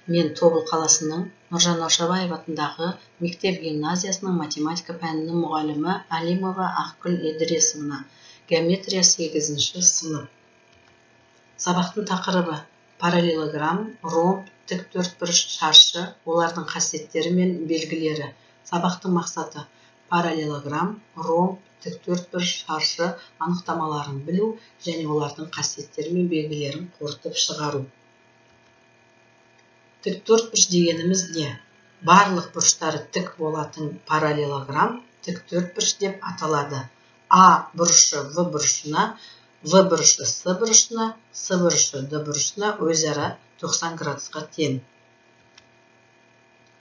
Мен Тобыл қаласының Нұржан Наушабаев атындағы мектеп-гимназиясының математика пәнінің мұғалімі Алимова Ақгүл Идрисовна, геометрия 8-ші сынып. Сабақтың тақырыбы параллелограмм, ромб, тіктөртбұрыш, шаршы, олардың қасиеттері мен белгілері. Сабақтың мақсаты параллелограмм, ромб, тіктөртбұрыш, шаршы анықтамаларын білу және олардың қасиеттері мен белгілерін қорытып шығару. Тіктөртбұрыш дегеніміз не? Барлық бұрыштары тік болатын параллелограмм тіктөртбұрыш деп аталады. А бұрышы В бұрышына, В бұрышы С бұрышына, С бұрышы Д бұрышына өзара 90 градусқа тең.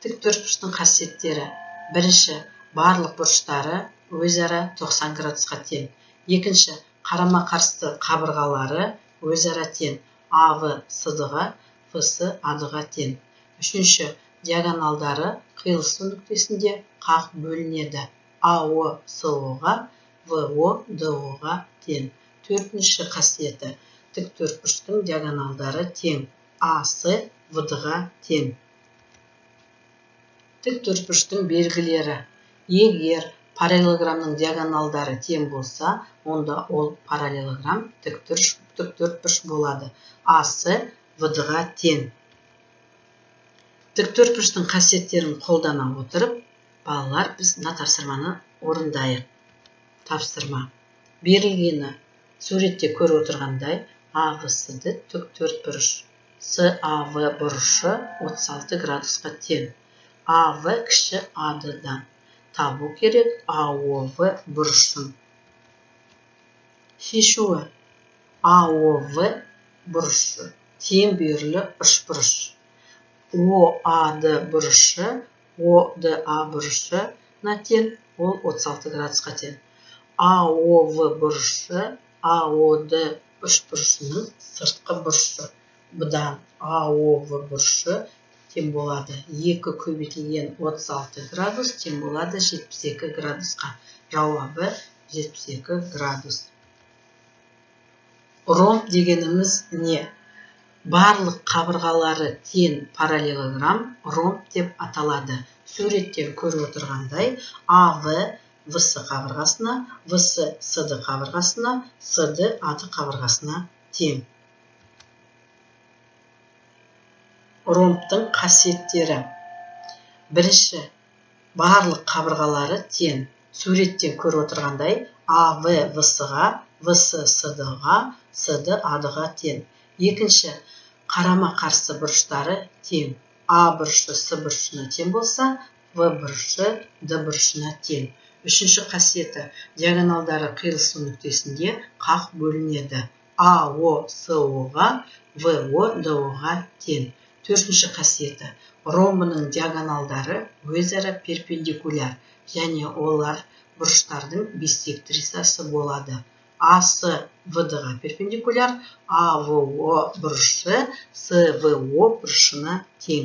Тіктөртбұрыштың қасиеттері: бірінші, барлық бұрыштары өзара 90 градусқа тең. Екінші, қарама-қарсы қабырғалары өзара тең. АВ СД-ға, ВС АД-ға тең. Үшінші, диагоналдары қиылысу нүктесінде қақ бөлінеді. АО СО-ға, ВО ДО-ға тең. Төртінші қасиеті: тіктөртбұрыштың диагоналдары тең. АС ВД-ға тең. Тіктөртбұрыштың белгілері: егер параллелограммның диагоналдары тең болса, онда ол параллелограмм тіктөртбұрыш болады. АС ВД-ға тең. Тіктөртбұрыштың қасиеттерін қолдана отырып, балалар, біз мына тапсырманы орындайық. Тапсырма: берілгені суретте көріп отырғандай АВСД тіктөртбұрыш, САВ бұрышы 36 градусқа тең. АВ кіші АД-дан. Табу керек АОВ бұрышын. Шешуі: АОВ бұрышы тең бүйірлі үшбұрыш. ОАД бұрышы ОДА бұрышына тең, ол 36 градусқа тең. АОВ бұрышы АОД үшбұрышының сыртқы бұрышы. Бұдан АОВ бұрышы тең болады 2 көбейтілген 36 градус тең болады 72 градусқа. Жауабы 72 градус. Ромб дегеніміз не? Барлық қабырғалары тең параллелограмм ромб деп аталады. Суреттен көріп отырғандай АВ ВС қабырғасына, ВС СД қабырғасына, СД АД қабырғасына тең. Ромбтың қасиеттері: бірінші, барлық қабырғалары тең. Суреттен көріп отырғандай АВ ВС-ға, ВС СД-ға, СД АД-ға тең. Екінші, қарама-қарсы бұрыштары тең. А бұрышы С бұрышына тең болса, В бұрышы Д бұрышына тең. Үшінші қасиеті: диагоналдары қиылысу нүктесінде қақ бөлінеді. АО СО-ға, ВО ДО-ға тең. Төртінші қасиеті: ромбының диагоналдары өзара перпендикуляр, және олар бұрыштардың биссектрисасы болады. АС ВД-ға перпендикуляр, АВО бұрышы СВО бұрышына тең.